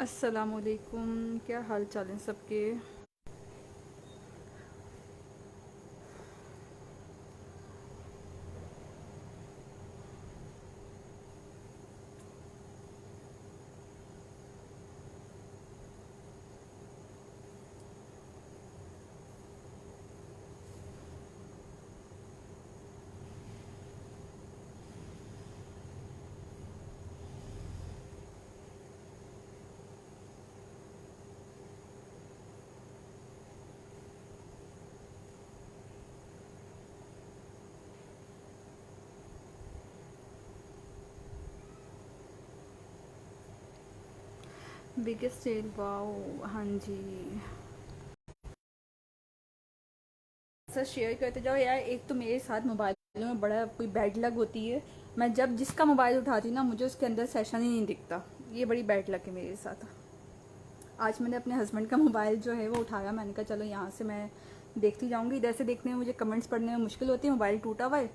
अस्सलामुअलैकुम। क्या हाल चाल है सबके। बिगेस्ट सेल, वाओ, हाँ जी। सर शेयर करते जाओ यार। एक तो मेरे साथ मोबाइलों में बड़ा कोई बैड लक होती है। मैं जब जिसका मोबाइल उठाती हूँ ना, मुझे उसके अंदर सेशन ही नहीं दिखता। ये बड़ी बैड लक है मेरे साथ। आज मैंने अपने हस्बैंड का मोबाइल जो है वो उठाया। मैंने कहा चलो यहाँ से मैं देखती जाऊँगी। इधर से देखने में मुझे कमेंट्स पढ़ने में मुश्किल होती है, मोबाइल टूटा हुआ है।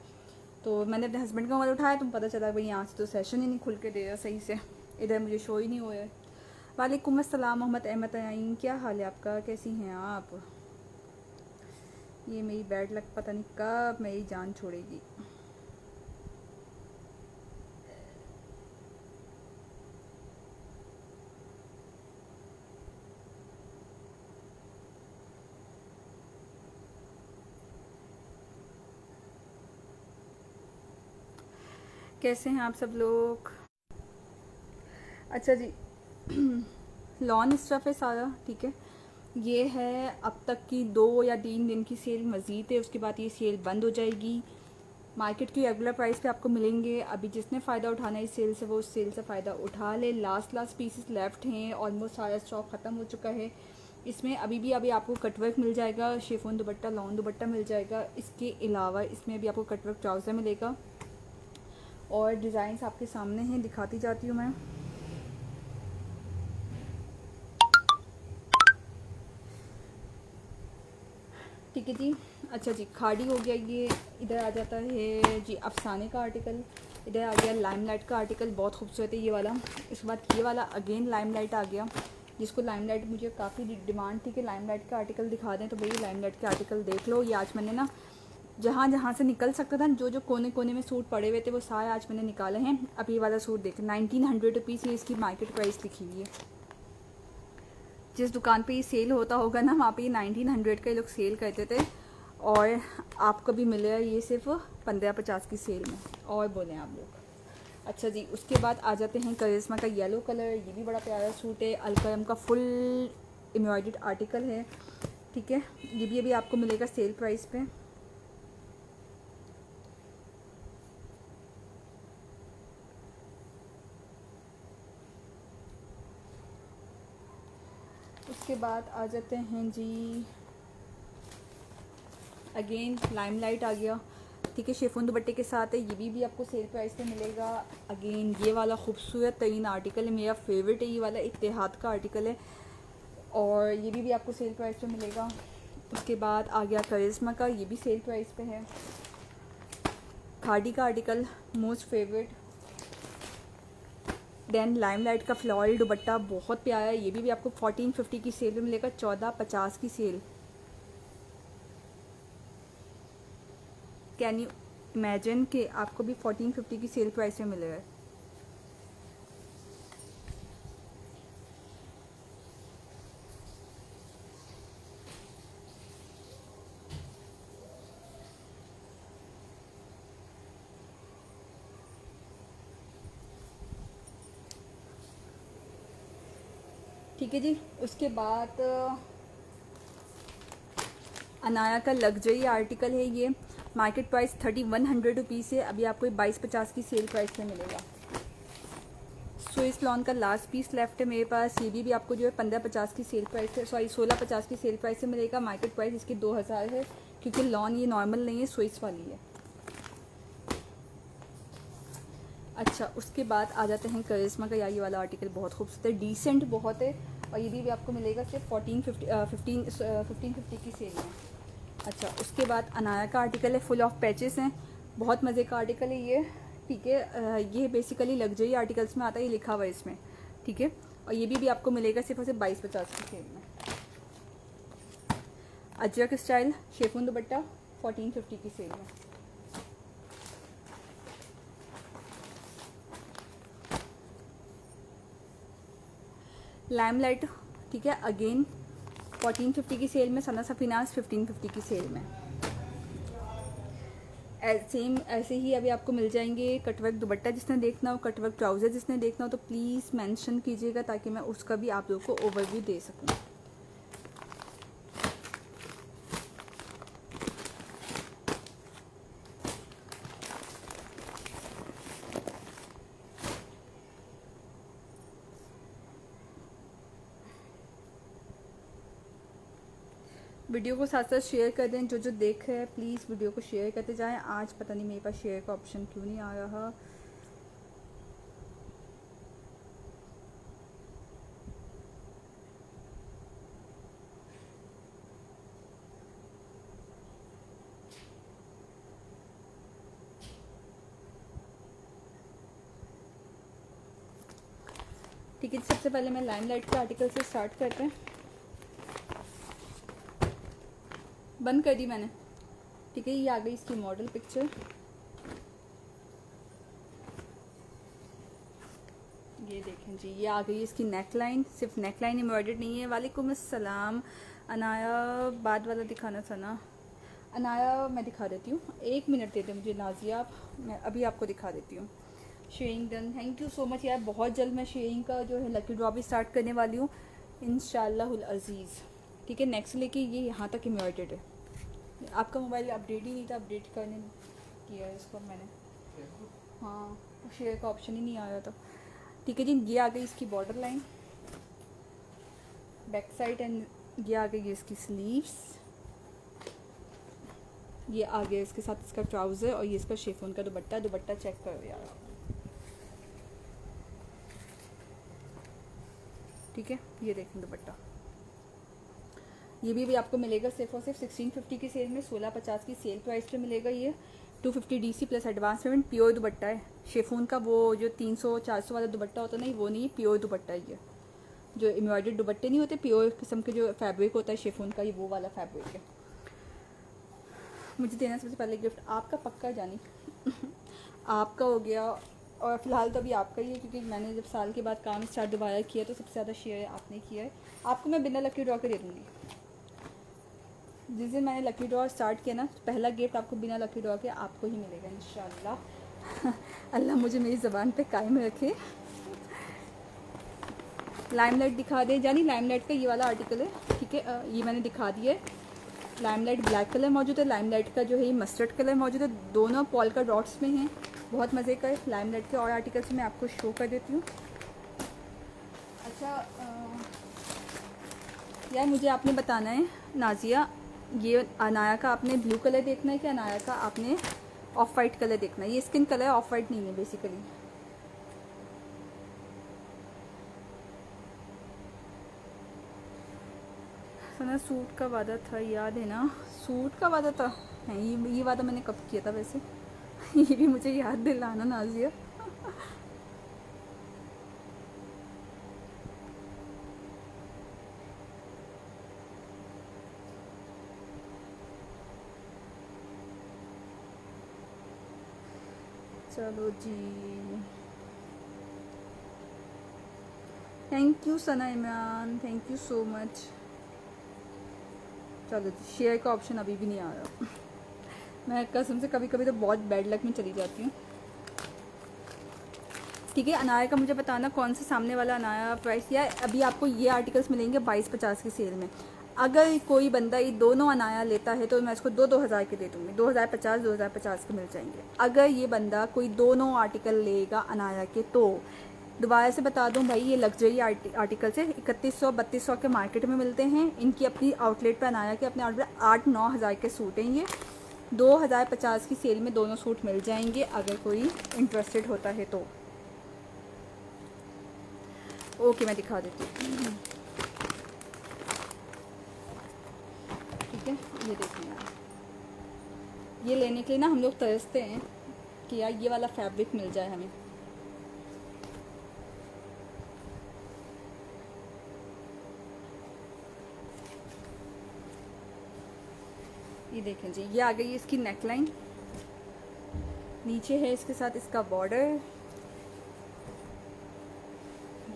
तो मैंने अपने हस्बैंड का मोबाइल उठाया तो पता चला भाई यहाँ से तो सेशन ही नहीं खुल के दे रहा सही से। इधर मुझे शो ही नहीं हुआ है। वालेकुम अस्सलाम मोहम्मद अहमद आइन, क्या हाल है आपका, कैसी हैं आप। ये मेरी बैड लक पता नहीं कब मेरी जान छोड़ेगी। कैसे हैं आप सब लोग। अच्छा जी। लॉन स्टफ है सारा, ठीक है। ये है अब तक की 2 या 3 दिन की सेल मज़ीद है, उसके बाद ये सेल बंद हो जाएगी। मार्केट की रेगुलर प्राइस पे आपको मिलेंगे। अभी जिसने फ़ायदा उठाना है इस सेल से वो उस सेल से फ़ायदा उठा ले। लास्ट पीसेस लेफ्ट हैं, ऑलमोस्ट सारा स्टॉक ख़त्म हो चुका है। इसमें अभी आपको कटवर्क मिल जाएगा, शेफोन दुपट्टा, लॉन दुपट्टा मिल जाएगा। इसके अलावा इसमें भी आपको कटवर्क ट्राउज़र मिलेगा और डिज़ाइंस आपके सामने हैं, दिखाती जाती हूँ मैं। ठीक है जी। अच्छा जी, खाड़ी हो गया ये। इधर आ जाता है जी अफसाने का आर्टिकल। इधर आ गया लाइमलाइट का आर्टिकल, बहुत खूबसूरत है ये वाला। इसके बाद ये वाला अगेन लाइमलाइट आ गया, जिसको लाइमलाइट मुझे काफ़ी डिमांड थी कि लाइमलाइट का आर्टिकल दिखा दें, तो भाई लाइमलाइट के आर्टिकल देख लो। ये आज मैंने ना जहाँ जहाँ से निकल सकता था, जो जो कोने कोने में सूट पड़े हुए थे वो सारे आज मैंने निकाले हैं। अब ये वाला सूट देखें, 1900 रुपीज़ ये इसकी मार्केट प्राइस लिखी हुई है। जिस दुकान पे ये सेल होता होगा ना, वहाँ पे ये 1900 का ये लोग सेल करते थे, और आपको भी मिलेगा ये सिर्फ 1550 की सेल में। और बोलें आप लोग। अच्छा जी, उसके बाद आ जाते हैं करिश्मा का येलो कलर। ये भी बड़ा प्यारा सूट है, अलकरम का फुल एम्ब्रॉयडर्ड आर्टिकल है, ठीक है। ये भी अभी आपको मिलेगा सेल प्राइस पे। उसके बाद आ जाते हैं जी, अगेन लाइमलाइट आ गया, ठीक है। शेफून दुपट्टे के साथ है, ये भी आपको सेल प्राइस पे मिलेगा। अगेन ये वाला खूबसूरत तरीन आर्टिकल है, मेरा फेवरेट है ये वाला, इत्तेहाद का आर्टिकल है, और ये भी आपको सेल प्राइस पे मिलेगा। उसके बाद आ गया करिश्मा का, ये भी सेल प्राइस पे है। खाड़ी का article most favourite. Then limelight का फ्लोरल दुपट्टा बहुत प्यारा है, ये भी आपको 1450 की सेल में मिलेगा, 1450 की सेल। कैन यू इमेजिन कि आपको भी 1450 की सेल प्राइस में मिलेगा। ठीक है जी। उसके बाद अनाया का लग्जरी आर्टिकल है ये, मार्केट प्राइस 3100 रुपीज़ है, अभी आपको 2250 की सेल प्राइस में मिलेगा। स्विस लॉन का लास्ट पीस लेफ्ट है मेरे पास, ये भी आपको जो है 1550 की सेल प्राइस है, सॉरी 1650 की सेल प्राइस से मिलेगा। मार्केट प्राइस इसकी 2000 है, क्योंकि लॉन ये नॉर्मल नहीं है, स्विस वाली है। अच्छा, उसके बाद आ जाते हैं करिश्मा का। ये वाला आर्टिकल बहुत खूबसूरत है, डिसेंट बहुत है, और ये भी आपको मिलेगा सिर्फ 1550 की सेल में। अच्छा, उसके बाद अनाया का आर्टिकल है, फुल ऑफ पैचेस हैं, बहुत मज़े का आर्टिकल है ये, ठीक है। ये बेसिकली लग्जरी आर्टिकल्स में आता है, ये लिखा हुआ है इसमें, ठीक है। और ये भी आपको मिलेगा सिर्फ और सिर्फ 2250 की सेल में। अजरक स्टाइल शेफून दुपट्टा 1450 की सेल में। लाइमलाइट, ठीक है, अगेन 1450 की सेल में। सना सफीनाज 1550 की सेल में। सेम ऐसे ही अभी आपको मिल जाएंगे। कटवर्क दुपट्टा जिसने देखना हो, कटवर्क ट्राउज़र जिसने देखना हो तो प्लीज़ मेंशन कीजिएगा ताकि मैं उसका भी आप लोगों को ओवरव्यू दे सकूं। वीडियो को साथ साथ शेयर कर दें। जो जो देख रहे हैं प्लीज़ वीडियो को शेयर करते जाएं। आज पता नहीं मेरे पास शेयर का ऑप्शन क्यों नहीं आ रहा। ठीक है, सबसे पहले मैं लाइमलाइट के आर्टिकल से स्टार्ट करते हैं। बंद कर दी मैंने। ठीक है, ये आ गई इसकी मॉडल पिक्चर। ये देखें जी, ये आ गई इसकी नेक लाइन। सिर्फ नेक लाइन एम्ब्रॉयडर्ड नहीं है। वालेकुम अस्सलाम अनाया, बाद वाला दिखाना था ना अनाया। मैं दिखा देती हूँ, 1 मिनट दे दें मुझे नाजिया आप, मैं अभी आपको दिखा देती हूँ। Sharing done, thank you so much यार। बहुत जल्द मैं शेयरिंग का जो है लकी ड्रॉ भी स्टार्ट करने वाली हूँ इंशाअल्लाहुल अज़ीज़। ठीक है, नेक्स्ट लेके ये यहाँ तक एम्ब्रॉयडर्ड है। आपका मोबाइल अपडेट ही नहीं था, अपडेट करने किया इसको मैंने। हाँ, शेयर का ऑप्शन ही नहीं आया था। ठीक है जी, ये आ गई इसकी border line back side and ये आ गई इसकी स्लीव्स। ये आ गया इसके साथ इसका ट्राउज़र और ये इसका शिफॉन का दुपट्टा। दुपट्टा चेक करो यार, ठीक है। ये देखें दुपट्टा, ये भी आपको मिलेगा सिर्फ और सिर्फ 1650 की सेल में। 1650 की सेल प्राइस पे मिलेगा। ये 250 DC plus advance payment. Pure दुपट्टा है शिफॉन का। वो जो 300-400 वाला दुपट्टा होता है ना, वो नहीं, प्योर दुपट्टा है। ये जो एम्ब्रॉयडर्ड दुपट्टे नहीं होते, प्योर किस्म के जो फैब्रिक होता है शिफॉन का, ये वो वाला फैब्रिक है। मुझे देना सबसे पहले गिफ्ट आपका पक्का जानी आपका हो गया। और फ़िलहाल तो अभी आपका ही है क्योंकि मैंने जब साल के बाद काम स्टार्ट दोबारा किया तो सबसे ज़्यादा शेयर आपने किया है। आपको मैं बिना लकी ड्रॉ के दे दूँगी। जिस दिन मैंने लकी ड्रॉ स्टार्ट किया ना, पहला गिफ्ट आपको बिना लकी ड्रॉ के आपको ही मिलेगा इंशाल्लाह। अल्लाह मुझे मेरी ज़बान पे कायम रखे। लाइमलाइट दिखा दें जानी। लाइमलाइट का ये वाला आर्टिकल है, ठीक है, ये मैंने दिखा दिया है। लाइमलाइट ब्लैक कलर मौजूद है, लाइमलाइट का जो है ये मस्टर्ड कलर मौजूद है। दोनों पॉल्का डॉट्स में हैं, बहुत मज़े का है। लाइमलाइट के और आर्टिकल्स मैं आपको शो कर देती हूँ। अच्छा यार, मुझे आपने बताना है नाजिया, ये अनाया का आपने ब्लू कलर देखना है कि अनाया का आपने ऑफ वाइट कलर देखना है? ये स्किन कलर ऑफ वाइट नहीं है बेसिकली। सना सूट का वादा था, याद है ना? सूट का वादा था है, ये वादा मैंने कब किया था वैसे? ये भी मुझे याद दिलाना नाजिया। चलो जी, thank you Sana Imran, thank you so much. चलो जी, शेयर का ऑप्शन अभी भी नहीं आ रहा। मैं कसम से कभी कभी तो बहुत बैड लक में चली जाती हूँ। ठीक है, अनाया का मुझे बताना कौन सा सामने वाला अनाया प्राइस। या अभी आपको ये आर्टिकल्स मिलेंगे 2250 की सेल में। अगर कोई बंदा ये दोनों अनाया लेता है तो मैं इसको 2-2 हज़ार के दे दूँगी। 2050 के मिल जाएंगे। अगर ये बंदा कोई दोनों आर्टिकल लेगा अनाया के तो दोबारा से बता दूं भाई, ये लग्जरी आर्टिकल से 3100-3200 के मार्केट में मिलते हैं। इनकी अपनी आउटलेट पर अनाया के अपने आउटलेट 8-9 हज़ार के सूट हैं। ये 2050 की सेल में दोनों सूट मिल जाएंगे अगर कोई इंटरेस्टेड होता है तो। ओके, मैं दिखा देती हूँ। ठीक है, ये देखिए यार, ये लेने के लिए ना हम लोग तरसते हैं कि यार ये वाला फैब्रिक मिल जाए हमें। ये देखें जी, ये आ गई इसकी नेकलाइन, नीचे है इसके साथ इसका बॉर्डर,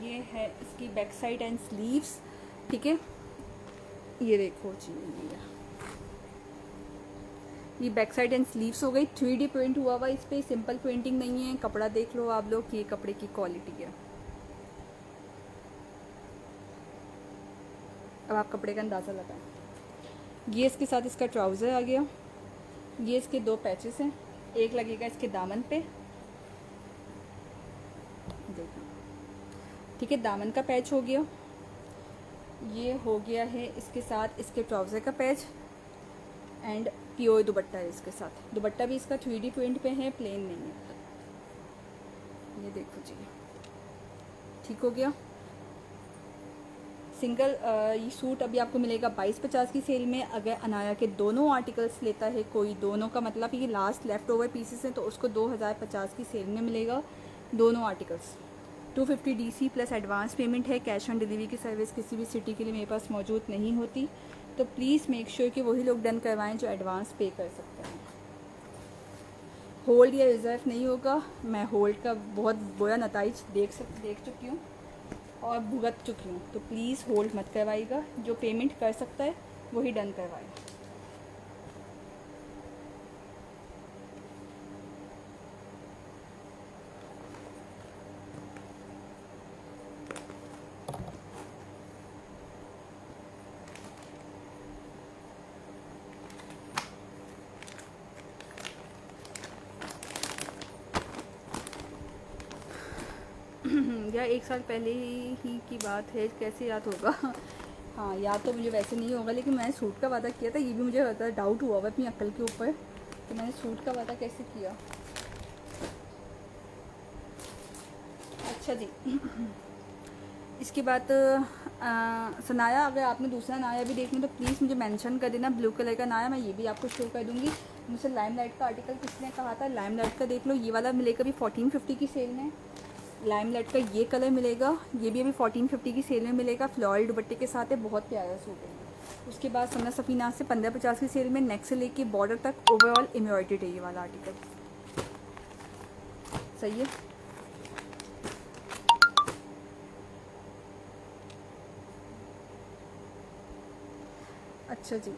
ये है इसकी बैक साइड एंड स्लीव्स, ठीक है। ये देखो जी, ये बैक साइड एंड स्लीव्स हो गई। 3D प्रिंट हुआ हुआ इस पर, सिंपल प्रिंटिंग नहीं है। कपड़ा देख लो आप लोग कि ये कपड़े की क्वालिटी है। अब आप कपड़े का अंदाज़ा लगाएं। ये इसके साथ इसका ट्राउज़र आ गया, ये इसके 2 पैचेस हैं, एक लगेगा इसके दामन पे, देखो ठीक है, दामन का पैच हो गया। ये हो गया है इसके साथ इसके ट्राउज़र का पैच एंड प्योर दुपट्टा है इसके साथ। दुपट्टा भी इसका 3D प्रिंट पे है, प्लेन नहीं है। ये देखो जी, ठीक हो गया। सिंगल ये सूट अभी आपको मिलेगा 2250 की सेल में। अगर अनाया के दोनों आर्टिकल्स लेता है कोई, दोनों का मतलब ये लास्ट लेफ़्ट ओवर पीसेस हैं, तो उसको 2050 की सेल में मिलेगा दोनों articles. 250 DC plus advance payment है। कैश ऑन डिलीवरी की सर्विस किसी भी सिटी के लिए मेरे पास मौजूद नहीं होती, तो प्लीज़ मेक श्योर कि वही लोग डन करवाएं जो एडवांस पे कर सकते हैं। होल्ड या रिज़र्व नहीं होगा। मैं होल्ड का बहुत बुरा नताइज देख चुकी हूँ और भुगत चुकी हूँ, तो प्लीज़ होल्ड मत करवाइएगा। जो पेमेंट कर सकता है वही डन करवाएगा। या 1 साल पहले ही की बात है, कैसे याद होगा। हाँ, याद तो मुझे वैसे नहीं होगा, लेकिन मैंने सूट का वादा किया था। ये भी मुझे डाउट हुआ हुआ अपनी अक्ल के ऊपर कि मैंने सूट का वादा कैसे किया। अच्छा जी, इसके बाद सनाया, अगर आपने दूसरा नाया भी देखना तो प्लीज़ मुझे मेंशन कर देना, ब्लू कलर का नाया, मैं ये भी आपको शो कर दूँगी। मुझसे लाइम लाइट का आर्टिकल किसने कहा था, लाइम लाइट का देख लो, ये वाला मिलेगा अभी 1450 की सेल में। लाइम लाइट का ये कलर मिलेगा, ये भी अभी 1450 की सेल में मिलेगा। फ्लोरल दुपट्टे के साथ है, बहुत प्यारा सूट है। उसके बाद समना सफ़ीना से 1550 की सेल में, नेक से लेके बॉर्डर तक ओवरऑल एम्ब्रॉयडर्ड है ये वाला आर्टिकल। सही है। अच्छा जी,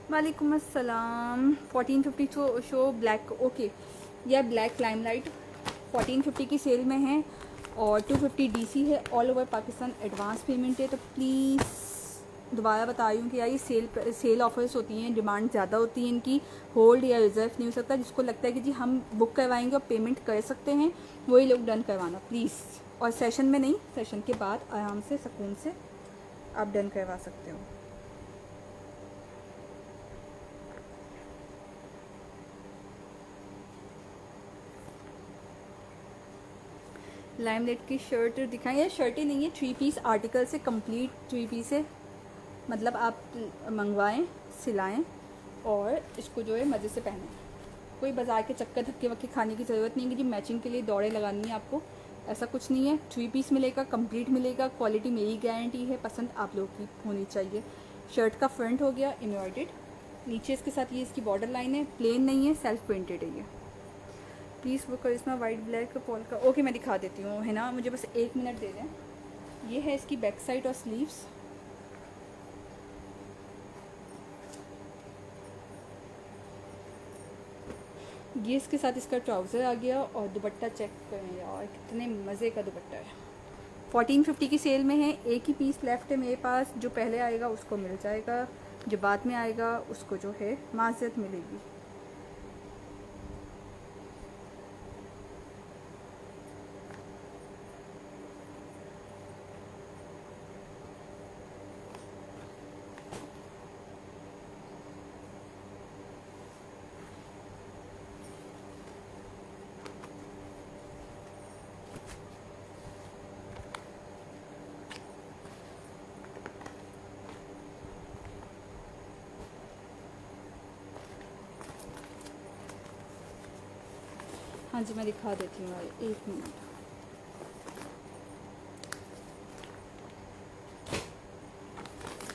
वालेकुम अस्सलाम। 1450 शो ब्लैक, ओके, यह ब्लैक लाइम लाइट 1450 की सेल में है और 250 DC है। All over Pakistan advance payment है। तो प्लीज़ दोबारा बता रही हूँ कि यार ये सेल ऑफर्स होती हैं, डिमांड ज़्यादा होती है इनकी, होल्ड या रिज़र्व नहीं हो सकता। जिसको लगता है कि जी हम बुक करवाएंगे और पेमेंट कर सकते हैं, वही लोग डन करवाना प्लीज़। और सेशन में नहीं, सेशन के बाद आराम से सुकून से आप डन करवा सकते हो। लाइमलाइट की शर्ट दिखाएं। ये शर्ट ही नहीं है, 3 पीस आर्टिकल से कंप्लीट 3 पीस है। मतलब आप मंगवाएं, सिलाएं और इसको जो है मज़े से पहनें। कोई बाज़ार के चक्कर धक्के वक्के खाने की ज़रूरत नहीं है कि जी मैचिंग के लिए दौड़े लगानी है आपको, ऐसा कुछ नहीं है। 3 पीस मिलेगा, कंप्लीट मिलेगा। क्वालिटी मेरी गारंटी है, पसंद आप लोगों की होनी चाहिए। शर्ट का फ्रंट हो गया एम्ब्रॉयडर्ड, नीचे इसके साथ ये इसकी बॉर्डर लाइन है, प्लेन नहीं है, सेल्फ प्रिंटेड है ये। प्लीज़ वो करिश्मा वाइट ब्लैक पॉल का, ओके मैं दिखा देती हूँ, है ना, मुझे बस 1 मिनट दे दें। ये है इसकी बैक साइड और स्लीव्स। ये इसके साथ इसका ट्राउज़र आ गया और दुपट्टा चेक करें यार, कितने मज़े का दुपट्टा है। 1450 की सेल में है। एक ही पीस लेफ्ट है मेरे पास, जो पहले आएगा उसको मिल जाएगा, जो बाद में आएगा उसको जो है माज़रत मिलेगी। हाँ जी, मैं दिखा देती हूँ भाई, 1 मिनट।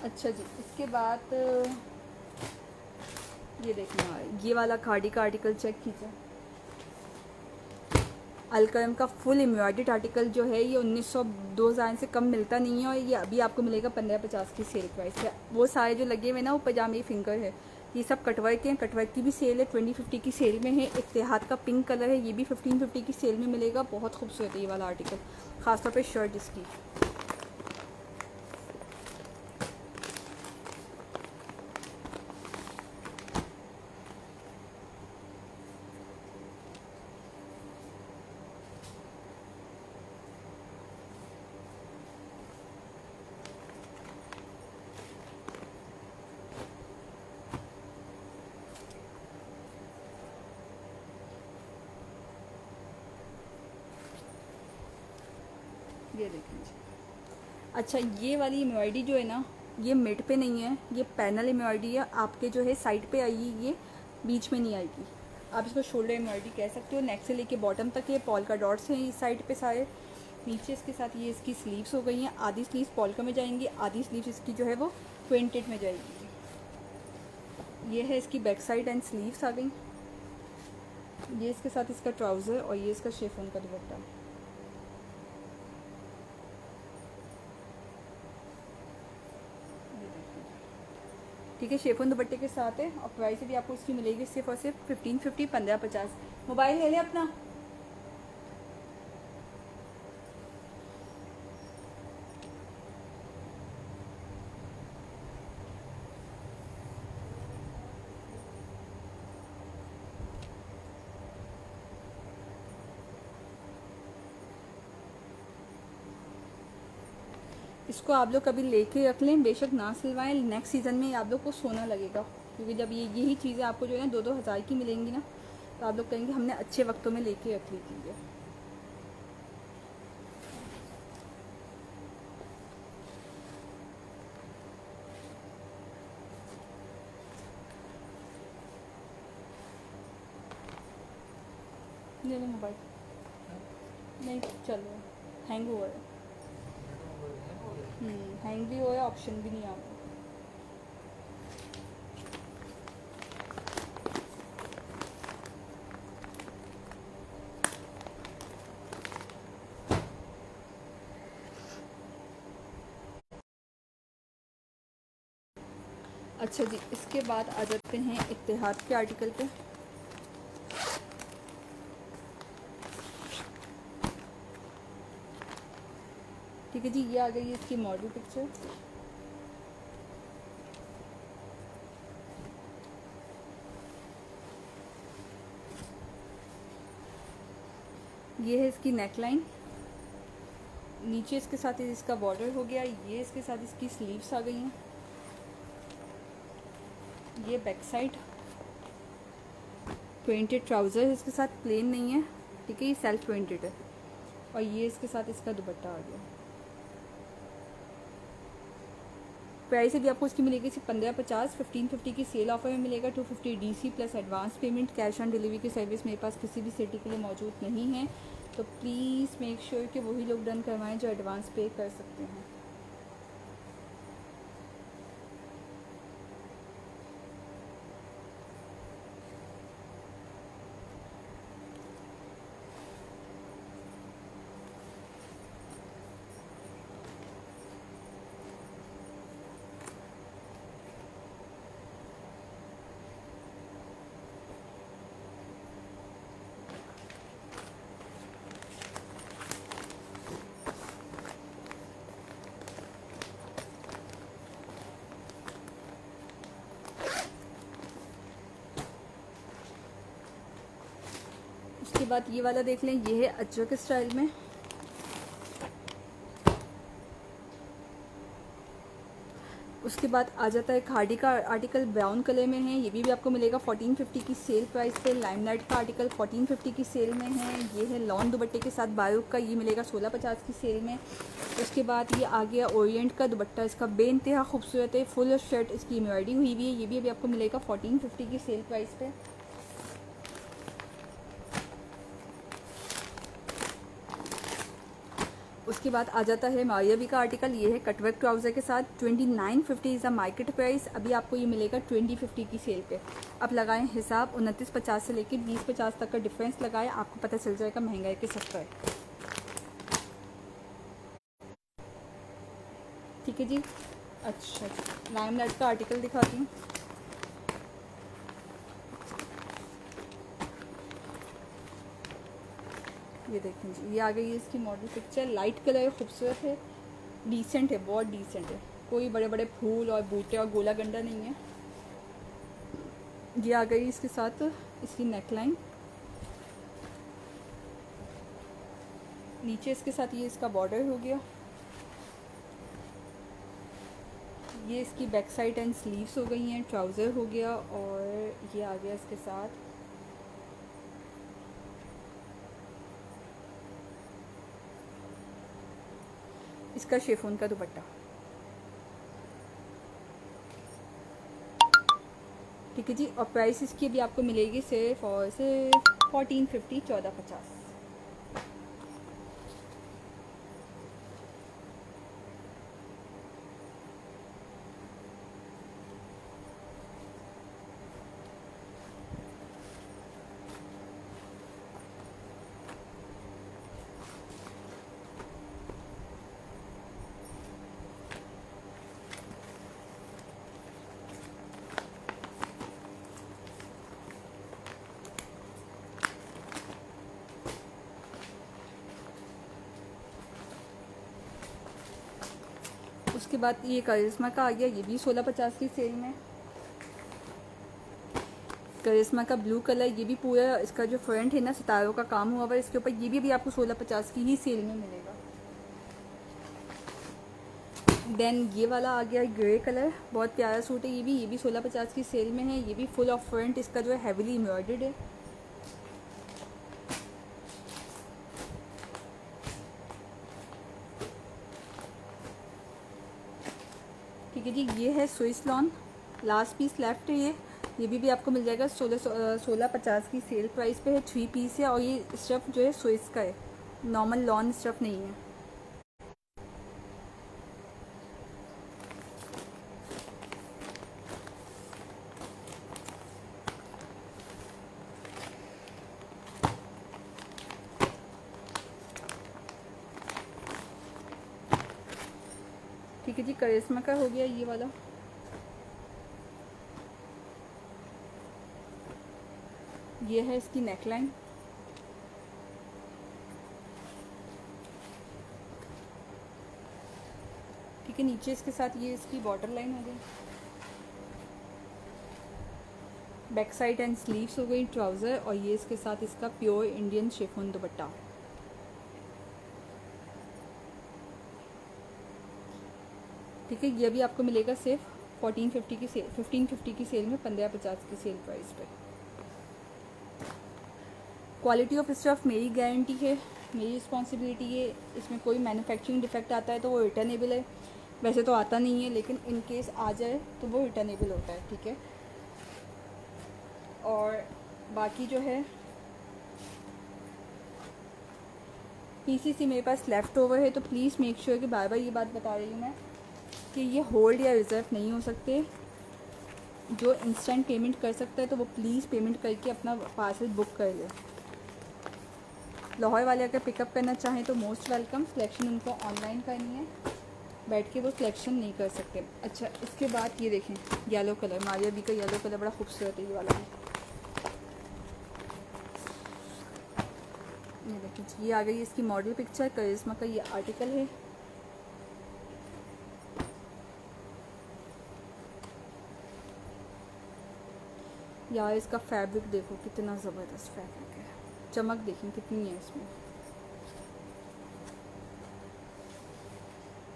अच्छा जी, इसके बाद ये देखना भाई, ये वाला खाड़ी का आर्टिकल चेक कीजिए। अलकरम का फुल एम्ब्रॉयडर्ड आर्टिकल जो है ये 1900 2000 से कम मिलता नहीं है, और ये अभी आपको मिलेगा 1550 की सेल प्राइस है। वो सारे जो लगे हुए ना वो पजामे फिंगर है, ये सब कटवर्क के हैं। कटवर्क की भी सेल है, 2050 की सेल में है। इत्तेहाद का पिंक कलर है, ये भी 1550 की सेल में मिलेगा। बहुत खूबसूरत है ये वाला आर्टिकल, ख़ासतौर पर शर्ट इसकी। ये देखें। अच्छा, ये वाली एम्ब्रॉयडरी जो है ना, ये मिड पे नहीं है, ये पैनल एम्ब्रॉयडरी है। आपके जो है साइड पे आएगी, ये बीच में नहीं आएगी। आप इसको शोल्डर एम्ब्रॉयडरी कह सकते हो। नेक से लेके बॉटम तक ये पॉल्का डॉट्स हैं इस साइड पे सारे। नीचे इसके साथ ये इसकी स्लीव्स हो गई हैं। आधी स्लीव्स पॉल्का में जाएंगी, आधी स्लीव्स इसकी जो है वो प्रिंटेड में जाएगी। ये है इसकी बैक साइड एंड स्लीव्स आ गई। ये इसके साथ इसका ट्राउज़र, और ये इसका शिफॉन का दुपट्टा। ठीक है, शेफोन दुपट्टे के साथ है, और प्राइस भी आपको इसकी मिलेगी सिर्फ और सिर्फ 1550, 1550। मोबाइल ले लें अपना। इसको आप लोग कभी लेके रख लें, बेशक ना सिलवाएं। नेक्स्ट सीज़न में आप लोग को सोना लगेगा, क्योंकि जब यही चीज़ें आपको जो है ना 2-2 हज़ार की मिलेंगी ना, तो आप लोग कहेंगे हमने अच्छे वक्तों में लेके रख ली थी। ले लो मोबाइल। नहीं चल रहा, हैंग हुआ है। हैंग भी हुआ है, ऑप्शन भी नहीं आ रहा। अच्छा जी, इसके बाद आ जाते हैं इत्तेहाद के आर्टिकल पे। ठीक है जी, ये आ गई इसकी मॉडल पिक्चर। ये है इसकी नेकलाइन, नीचे इसके साथ इसका बॉर्डर हो गया। ये इसके साथ इसकी स्लीव्स आ गई हैं। ये बैक साइड प्रिंटेड ट्राउज़र इसके साथ, प्लेन नहीं है। ठीक है, ये सेल्फ प्रिंटेड है। और ये इसके साथ इसका दुपट्टा आ गया। प्राइस भी आपको इसकी मिलेगी सिर्फ 1550। 1550 की सेल ऑफर में मिलेगा। 250 DC plus advance payment. Cash on delivery की सर्विस मेरे पास किसी भी सिटी के लिए मौजूद नहीं है, तो प्लीज़ मेक श्योर कि वही लोग डन करवाएं जो एडवांस पे कर सकते हैं। उसके बाद ये वाला देख लें, ये है अजरक स्टाइल में। उसके बाद आ जाता है खाड़ी का आर्टिकल, ब्राउन कलर में है। ये भी आपको मिलेगा 1450 की सेल प्राइस पे। लाइमलाइट का आर्टिकल 1450 की सेल में है। ये है लॉन दुपट्टे के साथ बारूक का, ये मिलेगा 1650 की सेल में। उसके बाद ये आ गया ओरिएंट का दुपट्टा, इसका बेइंतहा खूबसूरत है। फुल शर्ट इसकी एम्ब्रॉयडरी हुई हुई है। ये भी अभी आपको मिलेगा 1450 की सेल प्राइस पे। उसके बाद आ जाता है मारियाबी का आर्टिकल। ये है कटवर्क ट्राउज़र के साथ। 2950 इज़ द मार्केट प्राइस। अभी आपको ये मिलेगा 2050 की सेल पे। अब लगाएं हिसाब, 2950 से लेकर 2050 तक का डिफरेंस लगाएं, आपको पता चल जाएगा महंगा है कि सस्ता है। ठीक है जी। अच्छा जी, लाइमलाइट का आर्टिकल दिखाती हूँ। ये देखें जी, ये आ गई है इसकी मॉडल पिक्चर। लाइट कलर, खूबसूरत है, डिसेंट है, बहुत डिसेंट है। कोई बड़े बड़े फूल और बूटे और गोला गंडा नहीं है। ये आ गई इसके साथ इसकी नेकलाइन। नीचे इसके साथ ये इसका बॉर्डर हो गया। ये इसकी बैक साइड एंड स्लीव्स हो गई हैं, ट्राउज़र हो गया, और ये आ गया इसके साथ इसका शिफॉन का दुपट्टा। ठीक है जी। और प्राइस इसकी भी आपको मिलेगी सिर्फ और सिर्फ 1450, 1450। उसके बाद ये करिश्मा का आ गया। ये भी 1650 की सेल में। करिश्मा का ब्लू कलर, ये भी पूरा इसका जो फ्रंट है ना सितारों का काम हुआ हुआ है इसके ऊपर। ये भी अभी आपको 1650 की ही सेल में मिलेगा। देन ये वाला आ गया ग्रे कलर, बहुत प्यारा सूट है। ये भी 1650 की सेल में है। ये भी फुल ऑफ फ्रंट इसका जो है हैवीली एम्ब्रॉयडर्ड है। ठीक है जी। ये है Swiss lawn, last piece left है ये भी आपको मिल जाएगा 1650 की सेल प्राइस पे है। 3 पीस है, और ये स्टफ़ जो है स्विस का है, नॉर्मल लॉन स्टफ़ नहीं है। ठीक है जी। करिश्मा का हो गया ये वाला। ये है इसकी नेकलाइन। ठीक है, नीचे इसके साथ ये इसकी बॉर्डर लाइन हो गई, बैक साइड एंड स्लीव्स हो गई, ट्राउज़र, और ये इसके साथ इसका प्योर इंडियन शिफॉन दुपट्टा। ठीक है, ये भी आपको मिलेगा सिर्फ 1550 की सेल में, 1550 की सेल प्राइस पे। क्वालिटी ऑफ स्टफ़ मेरी गारंटी है, मेरी रिस्पॉन्सिबिलिटी है। इसमें कोई मैन्युफैक्चरिंग डिफेक्ट आता है तो वो रिटर्नेबल है। वैसे तो आता नहीं है, लेकिन इन केस आ जाए तो वो रिटर्नेबल होता है। ठीक है, और बाकी जो है पीसीसी मेरे पास लेफ़्ट ओवर है, तो प्लीज़ मेक श्योर कि बार बार ये बात बता रही हूँ मैं कि ये होल्ड या रिज़र्व नहीं हो सकते। जो इंस्टेंट पेमेंट कर सकता है तो वो प्लीज़ पेमेंट करके अपना पार्सल बुक कर ले। लाहौर वाले अगर पिकअप करना चाहें तो मोस्ट वेलकम। सिलेक्शन उनको ऑनलाइन करनी है, बैठ के वो सिलेक्शन नहीं कर सकते। अच्छा, इसके बाद ये देखें येलो कलर, मारियाबी का येलो कलर बड़ा खूबसूरत है ये वाला। ये देखें, ये आ गई इसकी मॉडल पिक्चर। करिश्मा का ये आर्टिकल है। यार इसका फैब्रिक देखो कितना ज़बरदस्त फैब्रिक है, चमक देखें कितनी है इसमें।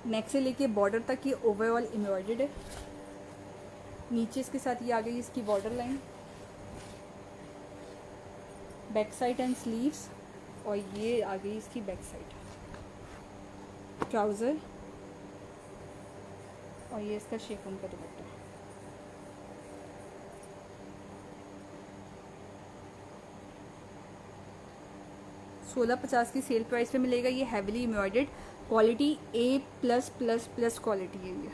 नेक से लेके बॉर्डर तक ये ओवरऑल एम्ब्रॉयडर्ड है। नीचे इसके साथ ये आ गई इसकी border line, back side and sleeves, और ये आ गई इसकी बैक साइड, ट्राउज़र, और ये इसका शिफॉन का दुपट्टा। $1650 की सेल प्राइस पे मिलेगा। ये heavily embroidered quality A plus plus plus quality है ये।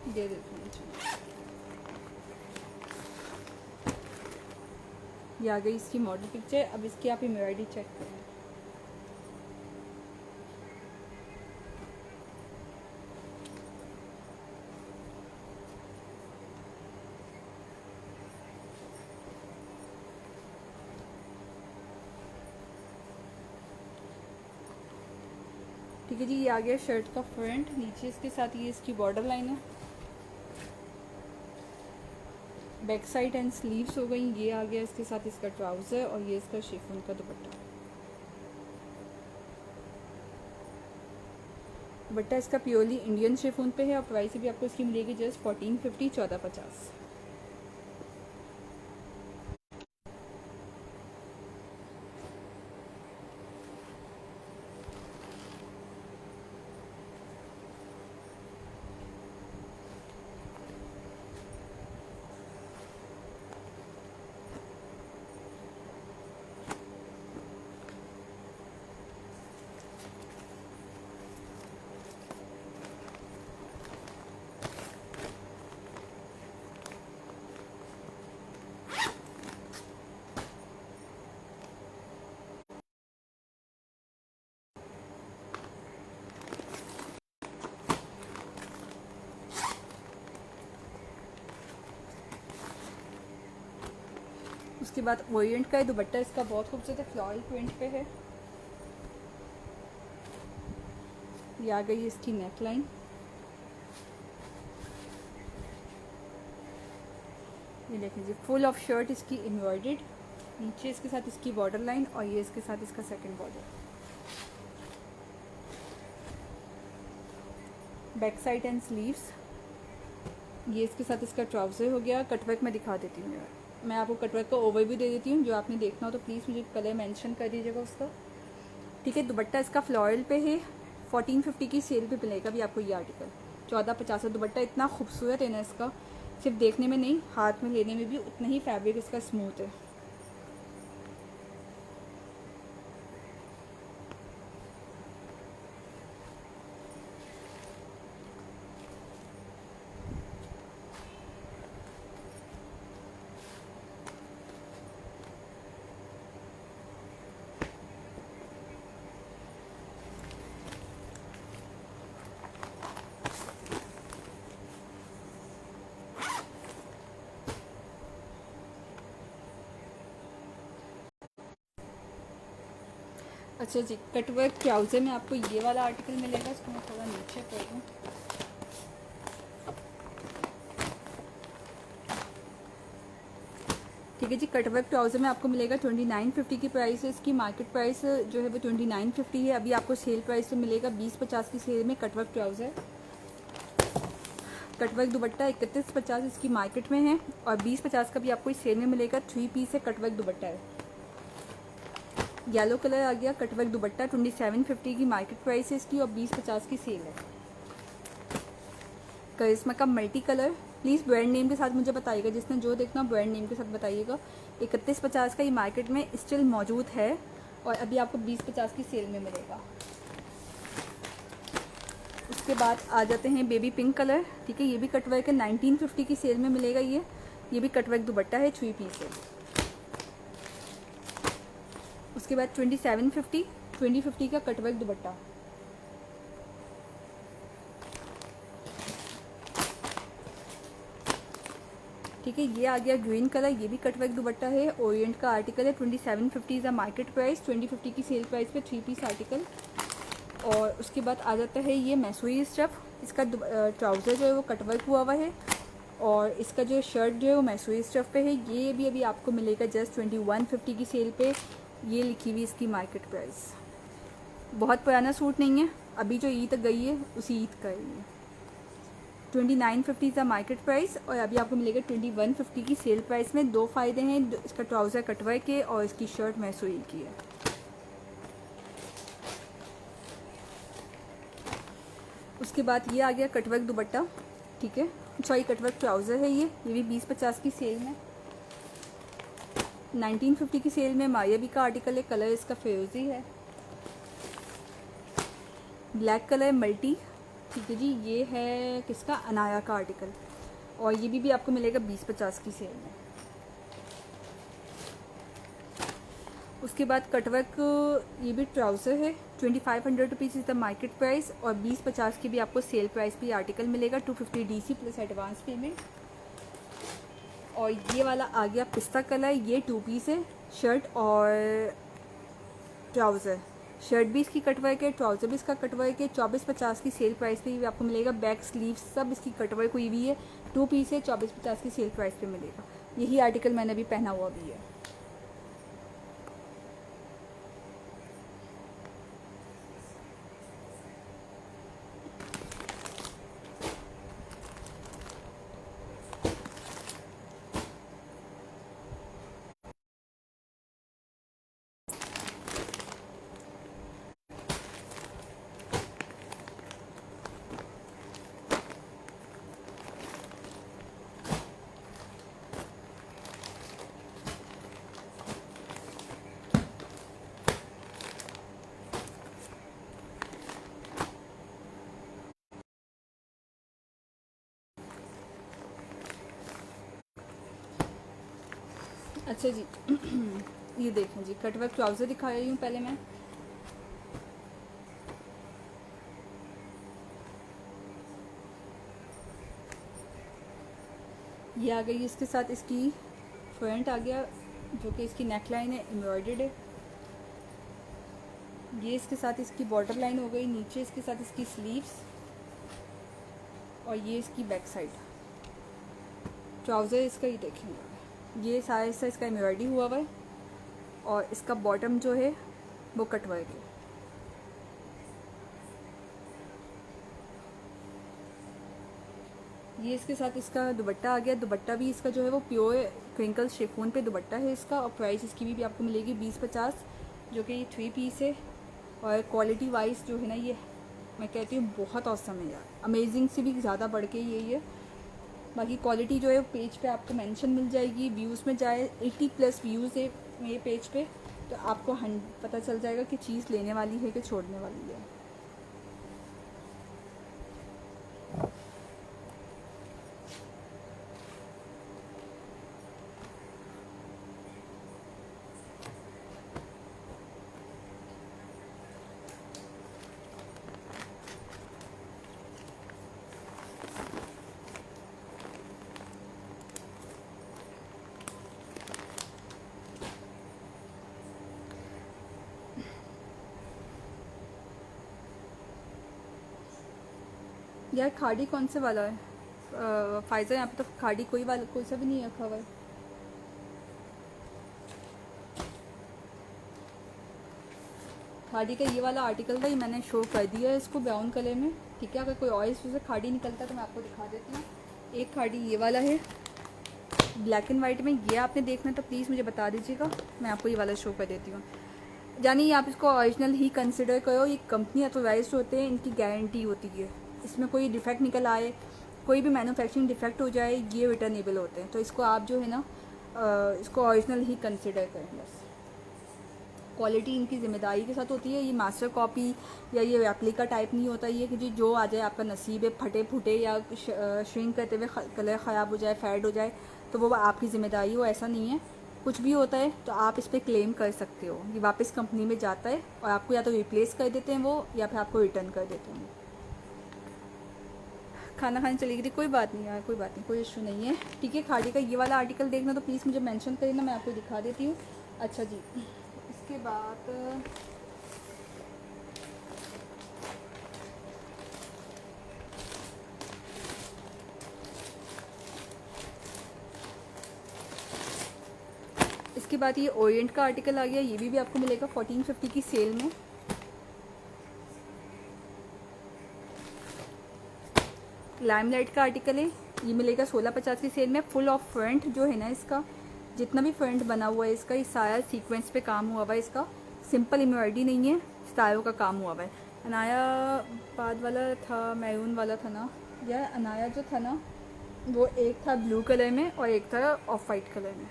दे देती हूँ। ये आ गई इसकी मॉडल पिक्चर। अब इसकी आप एम्ब्रॉयडरी चेक करें। ठीक है जी, ये आ गया शर्ट का फ्रंट। नीचे इसके साथ ये इसकी बॉर्डर लाइन है। बैक साइड एंड स्लीव्स हो गई। ये आ गया इसके साथ इसका ट्राउज़र और ये इसका शिफॉन का दुपट्टा। दुपट्टा इसका प्योरली इंडियन शिफॉन पे है और प्राइस भी आपको इसकी मिलेगी जस्ट 1450, 1450। उसके बाद ओरिएंट का दुपट्टा इसका बहुत खूबसूरत है, फ्लोरल प्रिंट पे है। ये आ गई इसकी नेक लाइन। ये देख लीजिए, फुल ऑफ शर्ट इसकी एम्ब्रॉयडर्ड। नीचे इसके साथ इसकी बॉर्डर लाइन और ये इसके साथ इसका second border. Back side and sleeves. ये इसके साथ इसका ट्राउज़र हो गया। कटवर्क में दिखा देती हूँ। मैं आपको कटवर्क का ओवरव्यू दे देती हूँ। जो आपने देखना हो तो प्लीज़ मुझे कलर मेंशन कर दीजिएगा उसका। ठीक है, दुपट्टा इसका फ्लोरल पे है। 1450 की सेल पे मिलेगा भी आपको ये आर्टिकल। 1450 दुपट्टा इतना खूबसूरत है ना इसका, सिर्फ देखने में नहीं, हाथ में लेने में भी उतना ही फैब्रिक इसका स्मूथ है। अच्छा जी, कटवर्क ट्राउज़र में आपको ये वाला आर्टिकल मिलेगा। इसको मैं थोड़ा नीचे कर दूँ। ठीक है जी, कटवर्क ट्राउज़र में आपको मिलेगा 2950 की प्राइस है इसकी। मार्केट प्राइस जो है वो 2950 है। अभी आपको सेल प्राइस में मिलेगा 2050 की सेल में कटवर्क ट्राउज़र। कटवर्क दुपट्टा 3150 इसकी मार्केट में है और 2050 का भी आपको इस सेल में मिलेगा। 3 पीस है, कटवर्क दुपट्टा है। येलो कलर आ गया। कटवर्क दुपट्टा 2750 की मार्केट प्राइस है इसकी और 2050 की सेल है। करिश्मा का multi colour. Please brand name के साथ मुझे बताइएगा, जिसने जो देखना ब्रांड नेम के साथ बताइएगा। 3150 का ये मार्केट में स्टिल मौजूद है और अभी आपको 2050 की सेल में मिलेगा। उसके बाद आ जाते हैं बेबी पिंक कलर, ठीक है। ये भी कटवर्क है, 1950 की सेल में मिलेगा ये भी कटवर्क दुपट्टा है, 3 पीस है। उसके बाद 2050 का कटवर्क दुपट्टा, ठीक है। ये आ गया ग्रीन कलर, ये भी कटवर्क दुपट्टा है, ओरिएंट का आर्टिकल है। 2750 इज़ द मार्केट प्राइस, 2050 की सेल प्राइस पे 3 पीस आर्टिकल। और उसके बाद आ जाता है ये मैसूरी स्टफ, इसका ट्राउज़र जो है वो कटवर्क हुआ है, और इसका जो शर्ट जो है वो मैसूरी स्टफ पे है। ये भी अभी आपको मिलेगा जस्ट 2150 की सेल पे, ये लिखी हुई इसकी मार्केट प्राइस। बहुत पुराना सूट नहीं है, अभी जो ईद गई है उसी ईद का है ये। 2950 का मार्केट प्राइस, और अभी आपको मिलेगा 2150 की सेल प्राइस में। दो फ़ायदे हैं, इसका ट्राउज़र कटवर्क के और इसकी शर्ट मैसूरी की है। उसके बाद ये आ गया कटवर्क दुपट्टा, ठीक है, सॉरी कटवर्क ट्राउज़र है। ये भी 20-50 की सेल में, 1950 की सेल में मायावी का आर्टिकल है। कलर इसका फिरोजी है, ब्लैक कलर मल्टी, ठीक है जी। ये है किसका, अनाया का आर्टिकल, और ये भी आपको मिलेगा 20-50 की सेल में। उसके बाद कटवर्क, ये भी ट्राउज़र है, 2500 rupees is the market price, और 20-50 की भी आपको सेल प्राइस पे आर्टिकल मिलेगा। 250 DC प्लस एडवांस पेमेंट। और ये वाला आ गया पिस्ता कलर, ये 2 पीस है, शर्ट और ट्राउज़र। शर्ट भी इसकी कटवर्क है, ट्राउज़र भी इसका कटवर्क है। 24-50 की सेल प्राइस पे भी आपको मिलेगा। बैक स्लीव सब इसकी कटवर्क हुई हुई है, 2 पीस है, 24-50 की सेल प्राइस पे मिलेगा। यही आर्टिकल मैंने अभी पहना हुआ भी है। अच्छा जी ये देखें जी, कटवर्क ट्राउज़र दिखा रही हूँ पहले मैं। ये आ गई इसके साथ इसकी फ्रंट आ गया, जो कि इसकी नेक लाइन है, एम्ब्रॉयडर्ड है। ये इसके साथ इसकी बॉर्डर लाइन हो गई, नीचे इसके साथ इसकी स्लीव्स, और ये इसकी बैक साइड। ट्राउज़र इसका ही देखेंगे, ये सारा हिस्सा इसका एम्ब्रॉयडरी हुआ हुआ है, और इसका बॉटम जो है वो कटवर्क है। ये इसके साथ इसका दुपट्टा आ गया। दुपट्टा भी इसका जो है वो प्योर क्रिंकल शिफॉन पे दुपट्टा है इसका, और प्राइस इसकी भी आपको मिलेगी 20-50, जो कि ये 3 पीस है। और क्वालिटी वाइज जो है ना, ये मैं कहती हूँ बहुत औसम है यार, अमेजिंग से भी ज़्यादा बढ़ के यही है। बाकी क्वालिटी जो है पेज पे आपको मेंशन मिल जाएगी। व्यूज़ में जाए 80+ व्यूज़ है मेरे पेज पे, तो आपको पता चल जाएगा कि चीज़ लेने वाली है कि छोड़ने वाली है। यार खाड़ी कौन से वाला है फ़ायज़ा? यहाँ पे तो खाड़ी कोई सा भी नहीं रखा हुआ है। खाड़ी का ये वाला आर्टिकल था, ये मैंने शो कर दिया है इसको ब्राउन कलर में, ठीक है। अगर कोई और इससे खाड़ी निकलता है तो मैं आपको दिखा देती हूँ। एक खाड़ी ये वाला है ब्लैक एंड वाइट में, ये आपने देखना तो प्लीज़ मुझे बता दीजिएगा, मैं आपको ये वाला शो कर देती हूँ। यानी आप इसको ओरिजिनल ही कंसिडर करो, ये कंपनी अथोराइज्ड होते हैं, इनकी गारंटी होती है। इसमें कोई डिफेक्ट निकल आए, कोई भी मैन्युफैक्चरिंग डिफेक्ट हो जाए, ये रिटर्नेबल होते हैं। तो इसको आप जो है ना इसको ओरिजिनल ही कंसिडर करें बस। क्वालिटी इनकी ज़िम्मेदारी के साथ होती है। ये मास्टर कॉपी या ये रेप्लिका टाइप नहीं होता ये कि जी जो आ जाए आपका नसीब है, फटे फूटे या श्रिंक करते हुए कलर ख़राब हो जाए, फेड हो जाए तो वो आपकी ज़िम्मेदारी हो, ऐसा नहीं है। कुछ भी होता है तो आप इस पर क्लेम कर सकते हो। ये वापस कंपनी में जाता है और आपको या तो रिप्लेस कर देते हैं वो, या फिर आपको रिटर्न कर देते हैं। खाना खाने चली गई थी, कोई बात नहीं यार, कोई बात नहीं, कोई इशू नहीं है। ठीक है, खाड़ी का ये वाला आर्टिकल देखना तो प्लीज़ मुझे मेंशन करिए ना, मैं आपको दिखा देती हूँ। अच्छा जी, इसके बाद इसके बाद ये ओरिएंट का आर्टिकल आ गया। ये भी आपको मिलेगा 1450 की सेल में। लाइमलाइट का आर्टिकल है, ये मिलेगा 1650 की सेल में। फुल ऑफ फ्रंट जो है ना, इसका जितना भी फ्रंट बना हुआ है इसका, ये सारा सीक्वेंस पे काम हुआ हुआ है। इसका सिंपल एम्ब्रॉयडरी नहीं है, स्टाइलों का काम हुआ हुआ है। अनाया बाद वाला था, मैरून वाला था ना, या अनाया जो था ना वो एक था ब्लू कलर में और एक था ऑफ वाइट कलर में।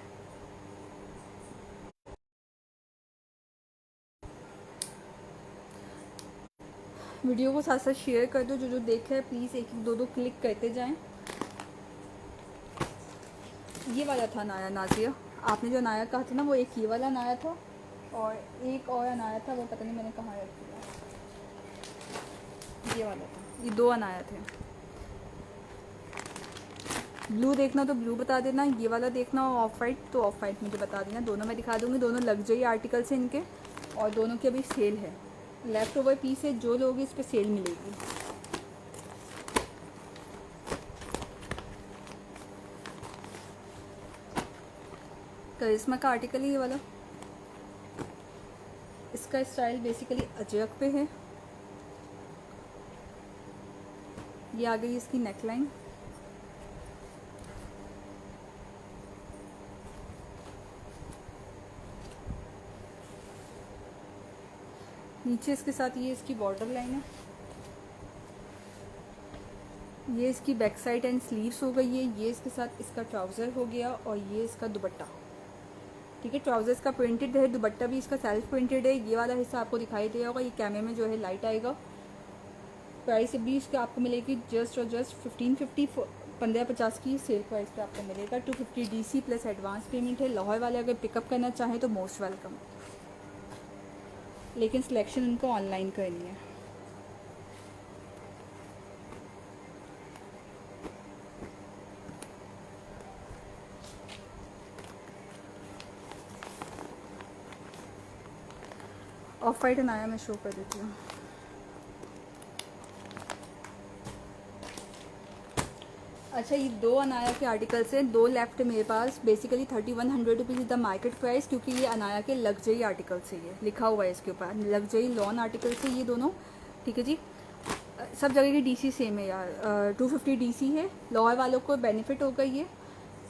वीडियो को साथ साथ शेयर कर दो, जो जो देख रहे हैं प्लीज़ एक एक दो दो क्लिक करते जाएं। ये वाला था अनाया नाजिया, आपने जो अनाया कहा था ना वो एक ये वाला अनाया था और एक और अनाया था, वो पता नहीं मैंने कहाँ रख दिया। ये वाला था, ये दो अनाया थे। ब्लू देखना तो ब्लू बता देना, ये वाला देखना और ऑफ वाइट तो ऑफ वाइट मुझे बता देना। दोनों मैं दिखा दूँगी, दोनों लग्जरी आर्टिकल्स हैं इनके और दोनों की अभी सेल है। लेफ़्ट ओवर पीस है, जो लोगे इस पर सेल मिलेगी। करिश्मा का आर्टिकल है ये वाला। इसका स्टाइल बेसिकली अजरक पे है। ये आ गई इसकी नेकलाइन। नीचे इसके साथ ये इसकी बॉर्डर लाइन है। ये इसकी बैक साइड एंड स्लीव्स हो गई है। ये इसके साथ इसका ट्राउज़र हो गया और ये इसका दुपट्टा। ठीक है, ट्राउजर्स का प्रिंटेड है, दुपट्टा भी इसका सेल्फ प्रिंटेड है। ये वाला हिस्सा आपको दिखाई दे होगा, ये कैमरे में जो है लाइट आएगा। प्राइस भी इसका आपको मिलेगी जस्ट और जस्ट 1550, 1550 की सेल प्राइस पे आपको मिलेगा। 250 DC प्लस एडवांस पेमेंट है। लाहौर वाले अगर पिकअप करना चाहें तो मोस्ट वेलकम, लेकिन सिलेक्शन उनको ऑनलाइन करनी है। ऑफ वाइट अनाया मैं शो कर देती हूँ। अच्छा, ये दो अनाया के आर्टिकल्स हैं, दो लेफ्ट मेरे पास। Basically 3100 rupees is the market price, क्योंकि ये अनाया के लग्जरी आर्टिकल्स है। ये लिखा हुआ है इसके ऊपर, लग्जरी लॉन आर्टिकल्स है ये दोनों। ठीक है जी, सब जगह की DC सेम है यार। 250 DC है। लाहौर वालों को बेनिफिट होगा ये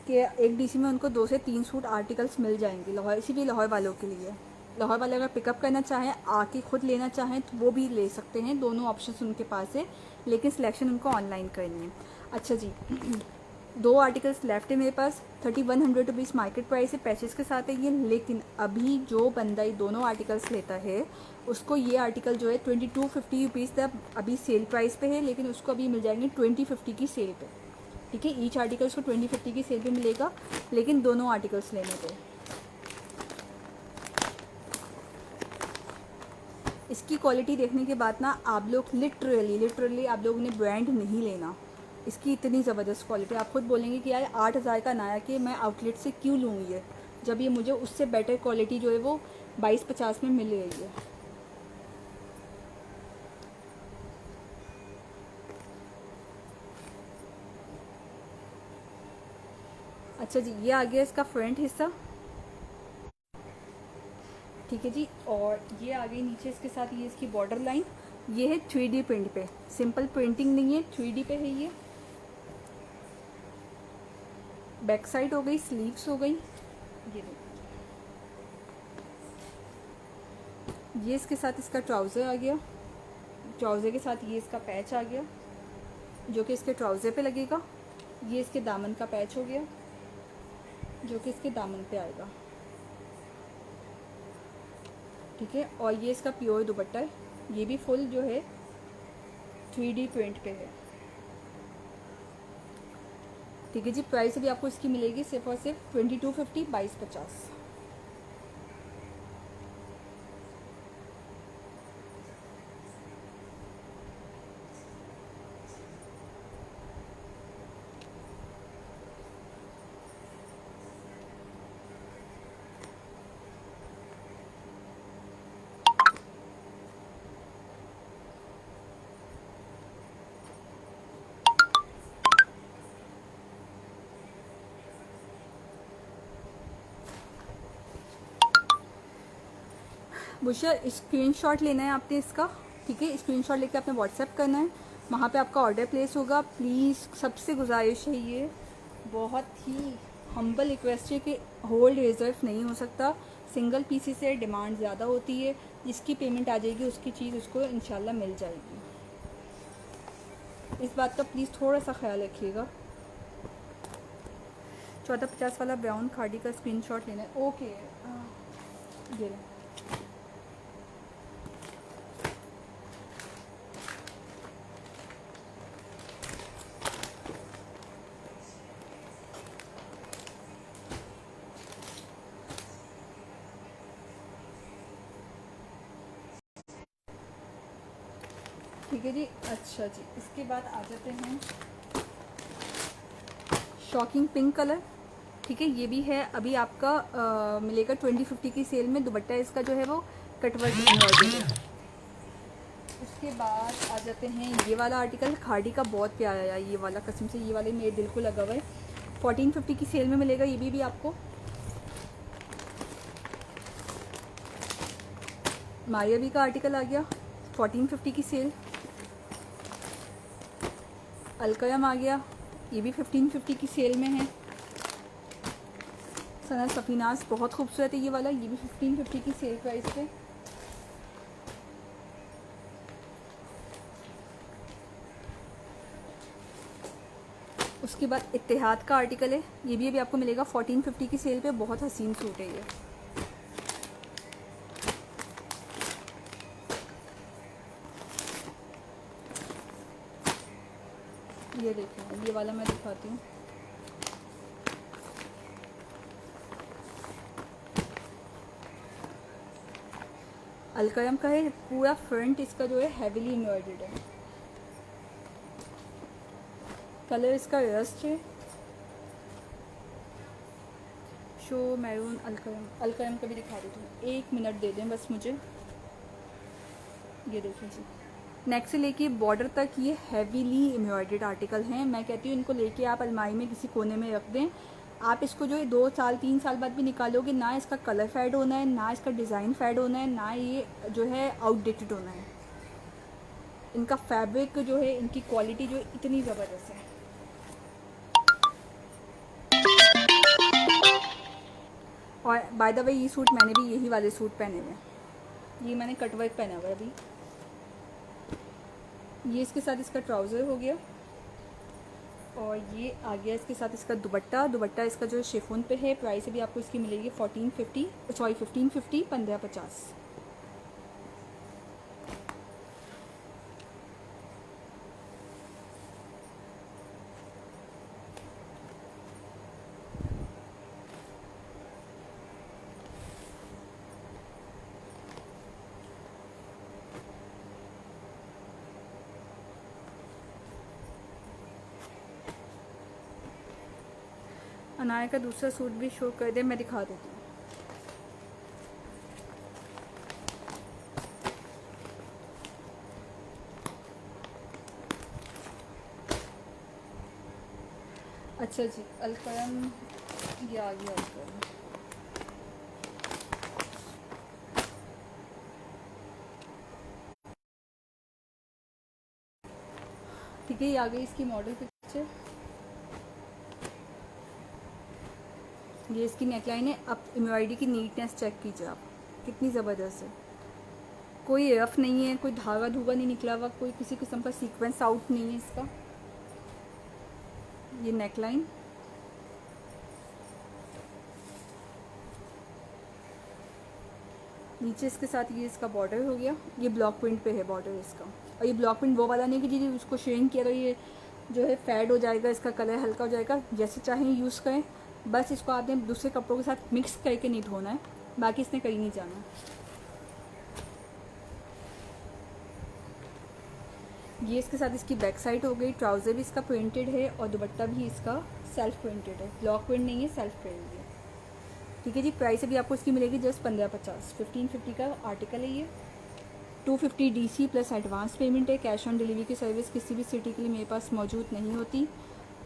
कि एक DC में उनको 2 से 3 सूट आर्टिकल्स मिल जाएंगे लाहौर, इसी भी लाहौर वालों के लिए। लाहौर वाले अगर पिकअप करना चाहें, आके खुद लेना चाहें तो वो भी ले सकते हैं। दोनों ऑप्शंस उनके पास है, लेकिन सिलेक्शन उनको ऑनलाइन करनी है। अच्छा जी, दो आर्टिकल्स लेफ्ट है मेरे पास। 3100 रुपीज़ मार्केट प्राइस है, पैचेस के साथ है ये। लेकिन अभी जो बंदा ये दोनों आर्टिकल्स लेता है उसको ये आर्टिकल जो है 2250 रुपीज़ तक अभी सेल प्राइस पे है, लेकिन उसको अभी मिल जाएंगे 2050 की सेल पे। ठीक है, ईच आर्टिकल उसको 2050 की सेल पे मिलेगा, लेकिन दोनों आर्टिकल्स लेने पे। इसकी क्वालिटी देखने के बाद ना आप लोग लिटरली आप लोगों ने ब्रांड नहीं लेना। इसकी इतनी ज़बरदस्त क्वालिटी, आप खुद बोलेंगे कि यार 8000 का नया कि मैं आउटलेट से क्यों लूँ ये, जब ये मुझे उससे बेटर क्वालिटी जो है वो 2250 में मिल रही है। अच्छा जी, ये आ गया इसका फ्रंट हिस्सा। ठीक है जी, और ये आ गई नीचे इसके साथ ये इसकी बॉर्डर लाइन। ये है 3D प्रिंट पे, सिंपल प्रिंटिंग नहीं है, 3D पे है ये। बैक साइड हो गई, स्लीव्स हो गई। ये इसके साथ इसका ट्राउज़र आ गया। ट्राउज़र के साथ ये इसका पैच आ गया जो कि इसके ट्राउज़र पे लगेगा। ये इसके दामन का पैच हो गया जो कि इसके दामन पे आएगा। ठीक है। और ये इसका प्योर दुपट्टा है, ये भी फुल जो है 3D प्रिंट पे है। ठीक है जी। प्राइस अभी आपको इसकी मिलेगी सिर्फ और सिर्फ 2250, 2250। बुशा स्क्रीनशॉट लेना है आपने इसका, ठीक है। स्क्रीनशॉट लेके आपने व्हाट्सएप करना है, वहाँ पे आपका ऑर्डर प्लेस होगा। प्लीज़ सबसे गुजारिश है, ये बहुत ही हम्बल रिक्वेस्ट है कि होल्ड रिजर्व नहीं हो सकता। सिंगल पीसी से डिमांड ज़्यादा होती है, जिसकी पेमेंट आ जाएगी उसकी चीज़ उसको इंशाल्लाह मिल जाएगी। इस बात का प्लीज़ थोड़ा सा ख्याल रखिएगा। 1450 वाला ब्राउन खाड़ी का स्क्रीनशॉट लेना है। ओके, ये लें। ठीक है जी। अच्छा जी, इसके बाद आ जाते हैं शॉकिंग पिंक कलर। ठीक है, ये भी है अभी आपका मिलेगा 2050 की सेल में। दुपट्टा इसका जो है वो कटवर्क एम्ब्रॉयडरी है। उसके बाद आ जाते हैं ये वाला आर्टिकल, खाड़ी का बहुत प्यारा है ये वाला, कसम से ये वाले मेरे दिल को लगा हुआ है। 1450 की सेल में मिलेगा ये भी आपको। मायावी का आर्टिकल आ गया 1450 की सेल। अलकयम आ गया, ये भी 1550 की सेल में है। सना सफीनाज बहुत खूबसूरत है ये वाला, ये भी 1550 की सेल प्राइस पे। उसके बाद इत्तेहाद का आर्टिकल है, ये भी अभी आपको मिलेगा 1450 की सेल पे। बहुत हसीन सूट है ये देखिए, ये वाला मैं दिखाती हूँ। अलकयम का है, पूरा फ्रंट इसका जो है हैवीली एम्ब्रॉयडर्ड है। कलर इसका रस्ट है, शो मैरून अलकयम। अलकयम का भी दिखा देती हूँ, 1 मिनट दे दें बस मुझे। ये देखिए जी, नेक से लेके बॉर्डर तक ये हैवीली एम्ब्रॉयडर्ड आर्टिकल हैं। मैं कहती हूँ इनको लेके आप अलमारी में किसी कोने में रख दें। आप इसको जो है 2 साल 3 साल बाद भी निकालोगे, ना इसका कलर फेड होना है, ना इसका डिज़ाइन फेड होना है, ना ये जो है आउटडेटेड होना है। इनका फैब्रिक जो है, इनकी क्वालिटी जो है इतनी ज़बरदस्त है। और बाय द वे ये सूट मैंने भी यही वाले सूट पहने हुए हैं। ये मैंने कटवर्क पहना हुआ है अभी। ये इसके साथ इसका ट्राउज़र हो गया, और ये आ गया इसके साथ इसका दुपट्टा। दुपट्टा इसका जो शिफॉन पे है। प्राइस अभी आपको इसकी मिलेगी 1550, 1550। अनाया का दूसरा सूट भी शो कर दे, मैं दिखा देती हूँ। अच्छा जी, अलकयम ये आ गया अलकयम। ठीक है, ये आ गई इसकी मॉडल पिक्चर। ये इसकी नेकलाइन है। अब एम्ब्रॉयडरी की नीटनेस चेक कीजिए आप, कितनी ज़बरदस्त है। कोई रफ नहीं है, कोई धागा धुगा नहीं निकला हुआ, कोई किसी किस्म का सीक्वेंस आउट नहीं है इसका। ये नेकलाइन, नीचे इसके साथ ये इसका बॉर्डर हो गया, ये ब्लॉक प्रिंट पे है बॉर्डर इसका। और ये ब्लॉक प्रिंट वो वाला नहीं कि जी उसको श्रिंक किया तो ये जो है फेड हो जाएगा, इसका कलर हल्का हो जाएगा। जैसे चाहें यूज़ करें, बस इसको आपने दूसरे कपड़ों के साथ मिक्स करके नहीं धोना है, बाकी इसने कहीं नहीं जाना। ये इसके साथ इसकी बैक साइड हो गई। ट्राउज़र भी इसका प्रिंटेड है और दुपट्टा भी इसका सेल्फ प्रिंटेड है, ब्लॉक प्रिंट नहीं है, सेल्फ प्रिंट है। ठीक है जी। प्राइस अभी आपको इसकी मिलेगी जस्ट 1550, 1550 का आर्टिकल है ये। 250 DC प्लस एडवांस पेमेंट है। कैश ऑन डिलीवरी की सर्विस किसी भी सिटी के लिए मेरे पास मौजूद नहीं होती,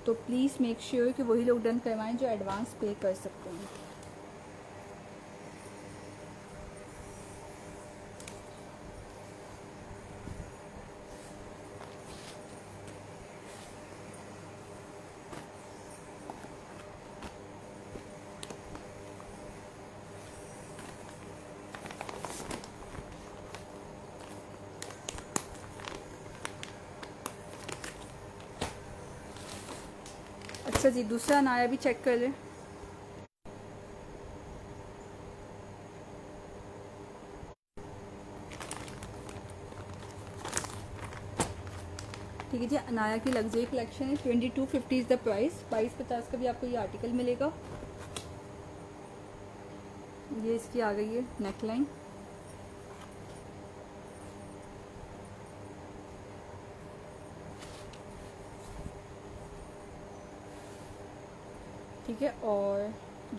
तो प्लीज़ मेक श्योर कि वही लोग डन करवाएं जो एडवांस पे कर सकते हैं। अच्छा जी, दूसरा अनाया भी चेक कर लें। ठीक है जी, अनाया की लग्जरी कलेक्शन है। 2250 इज़ द प्राइस। 2250 का भी आपको ये आर्टिकल मिलेगा। ये इसकी आ गई है नेकलाइन। ठीक है, और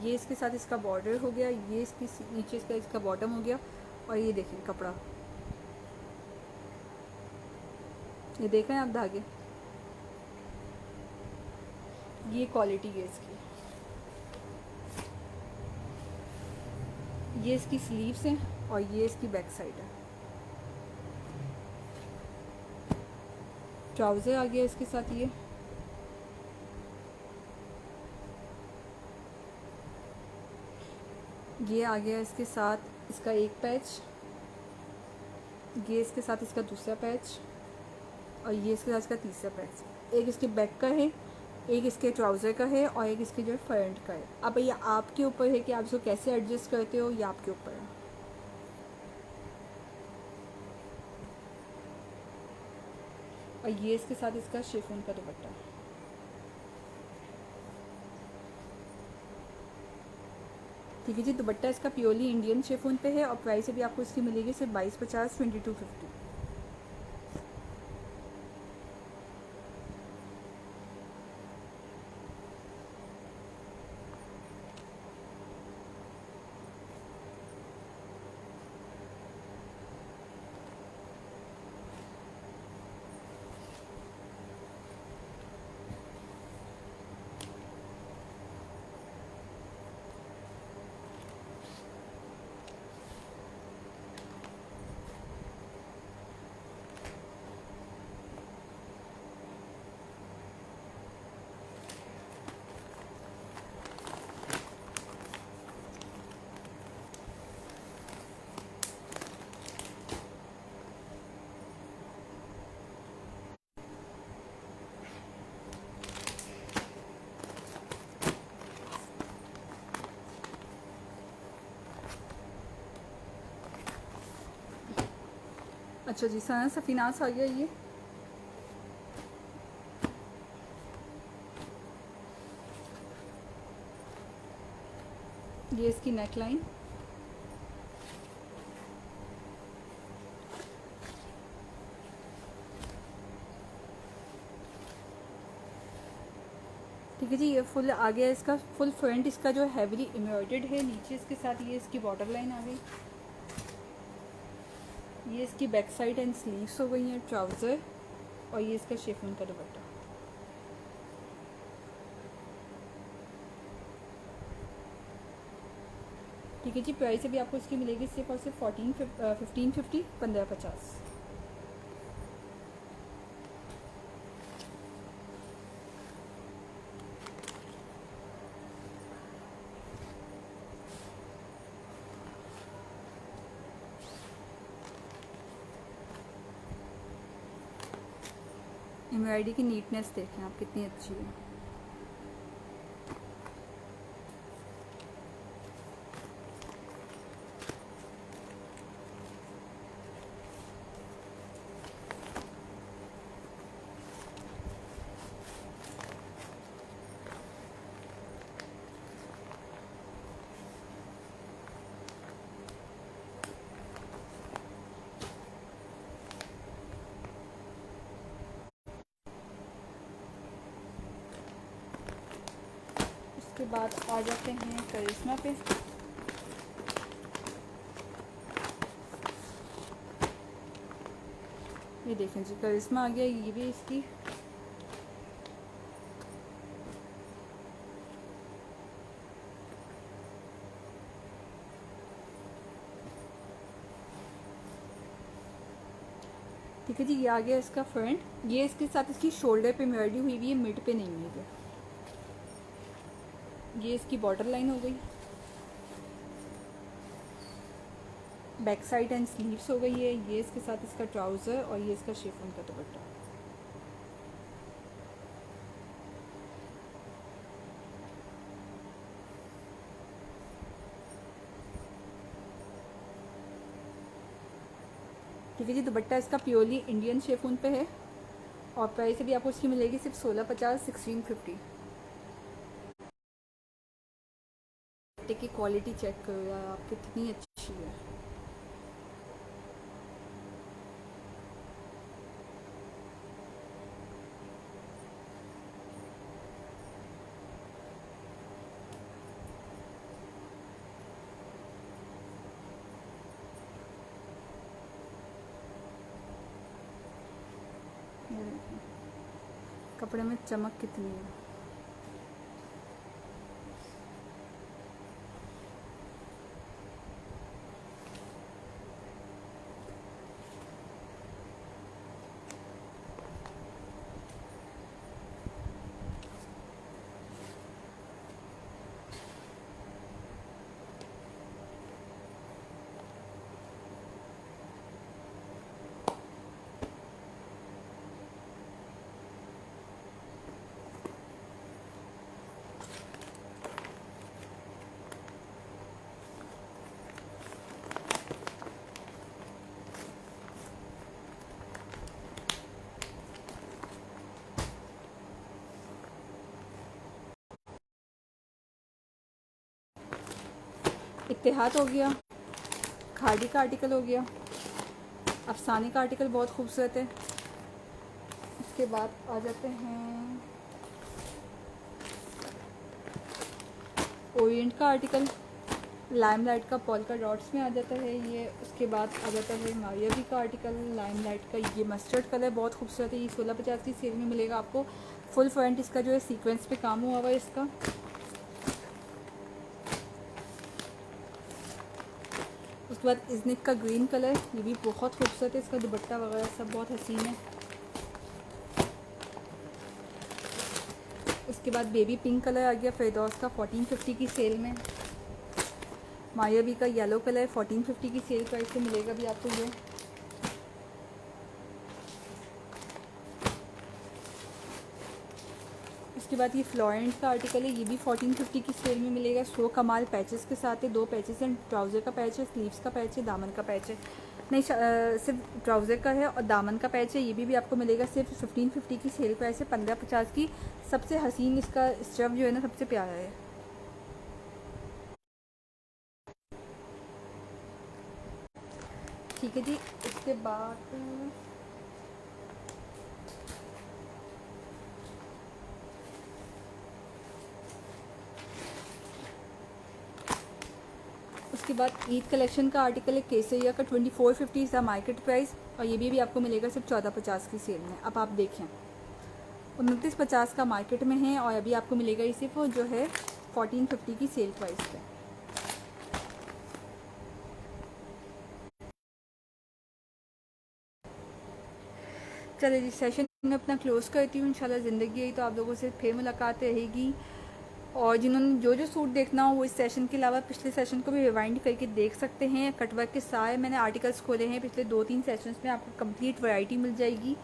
ये इसके साथ इसका बॉर्डर हो गया, ये इसकी नीचे इसका बॉटम हो गया, और ये देखें कपड़ा, ये देखें आप धागे, ये क्वालिटी है इसकी। ये इसकी स्लीव्स हैं और ये इसकी बैक साइड है। ट्राउज़र आ गया इसके साथ। ये आ गया इसके साथ इसका एक पैच, ये इसके साथ इसका दूसरा पैच, और ये इसके साथ इसका तीसरा पैच। एक इसके बैक का है, एक इसके ट्राउज़र का है, और एक इसके जो है फ्रंट का है। अब ये आपके ऊपर है कि आप इसको कैसे एडजस्ट करते हो, ये आपके ऊपर है। और ये इसके साथ इसका शिफॉन का दुपट्टा। ठीक है जी, दुपट्टा इसका प्योरली इंडियन शिफॉन पे है, और प्राइस अभी आपको इसकी मिलेगी सिर्फ 2250, 2250। अच्छा जी, सना सफ़ीनास आ गया ये इसकी नेकलाइन। ठीक है जी, ये फुल आ गया इसका फुल फ्रंट, इसका जो हैवीली एम्ब्रॉयडर्ड है। नीचे इसके साथ ये इसकी बॉर्डर लाइन आ गई, ये इसकी बैक साइड एंड स्लीव्स हो गई हैं, ट्राउज़र, और ये इसका शिफॉन का दुपट्टा। ठीक है जी, प्राइस अभी आपको इसकी मिलेगी सिर्फ और सिर्फ 1550, 1550। एम्ब्रॉयडरी की नीटनेस देखें आप कितनी अच्छी है। उसके बाद आ जाते हैं करिश्मा पे। ये देखें जी, करिश्मा आ गया। ये भी इसकी ठीक है जी। ये आ गया इसका फ्रंट। ये इसके साथ इसकी शोल्डर पे एम्ब्रॉयडरी हुई है, मिड पे नहीं हुई है। ये इसकी बॉर्डर लाइन हो गई, बैक साइड एंड स्लीव्स हो गई है। ये इसके साथ इसका ट्राउज़र और ये इसका शिफॉन का दुपट्टा। ठीक है जी। दुपट्टा इसका प्योरली इंडियन शिफॉन पे है और प्राइस भी आपको इसकी मिलेगी सिर्फ 1650, 1650। दुपट्टे की क्वालिटी चेक करो यार आप, कितनी अच्छी है। कपड़े में चमक कितनी है। इत्तेहाद हो गया, खादी का आर्टिकल हो गया, अफसाने का आर्टिकल बहुत खूबसूरत है। उसके बाद आ जाते हैं ओरिएंट का आर्टिकल, लाइमलाइट का पोल्का डॉट्स में आ जाता है ये। उसके बाद आ जाता है मारियाबी का आर्टिकल, लाइमलाइट का। ये मस्टर्ड कलर बहुत खूबसूरत है। ये 1650 की सेल में मिलेगा आपको। फुल फ्रंट इसका जो है सीक्वेंस पे काम हुआ हुआ है इसका। उसके बाद इज़निक का ग्रीन कलर, ये भी बहुत खूबसूरत है। इसका दुपट्टा वगैरह सब बहुत हसीन है। उसके बाद बेबी पिंक कलर आ गया फिरदौस का 1450 की सेल में। मायाबी का येलो कलर 1450 की सेल प्राइस से मिलेगा भी आपको ये। उसके बाद ये फ्लोरेंट का आर्टिकल है, ये भी 1450 की सेल में मिलेगा। शो कमाल पैचेस के साथ है। 2 पैचेस हैं, ट्राउज़र का पैच है, स्लीव्स का पैच है, दामन का पैच है। नहीं सिर्फ ट्राउज़र का है और दामन का पैच है। ये भी आपको मिलेगा सिर्फ 1550 की सेल प्राइस है, 1550 की। सबसे हसीन इसका स्टफ जो है ना, सबसे प्यारा है। ठीक है जी। उसके बाद उसके बाद ईद कलेक्शन का आर्टिकल है केसरिया का 2450 इसका मार्केट प्राइस और ये भी आपको मिलेगा सिर्फ 1450 की सेल में। अब आप देखें 2950 का मार्केट में है और अभी आपको मिलेगा ये सिर्फ जो है 1450 की सेल प्राइस पे। चलिए जी, सेशन में अपना क्लोज़ करती हूँ। इंशाल्लाह ज़िंदगी है तो आप लोगों से फिर मुलाकात रहेगी। और जिन्होंने जो सूट देखना हो वो इस सेशन के अलावा पिछले सेशन को भी रिवाइंड करके देख सकते हैं। कटवर्क के सारे मैंने आर्टिकल्स खोले हैं पिछले 2-3 सेशंस में, आपको कंप्लीट वैरायटी मिल जाएगी।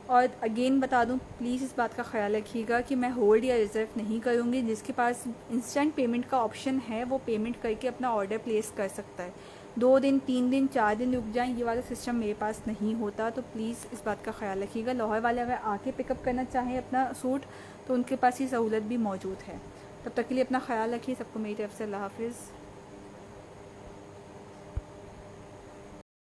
और अगेन बता दूं, प्लीज़ इस बात का ख्याल रखिएगा कि मैं होल्ड या रिज़र्व नहीं करूँगी। जिसके पास इंस्टेंट पेमेंट का ऑप्शन है वो पेमेंट करके अपना ऑर्डर प्लेस कर सकता है। 2 दिन, 3 दिन, 4 दिन रुक जाएं, ये वाला सिस्टम मेरे पास नहीं होता। तो प्लीज़ इस बात का ख्याल रखिएगा। लाहौर वाले अगर आके पिकअप करना चाहें अपना सूट तो उनके पास ये सहूलत भी मौजूद है। तब तक के लिए अपना ख्याल रखिए। सबको मेरी तरफ से अल्लाह हाफिज़।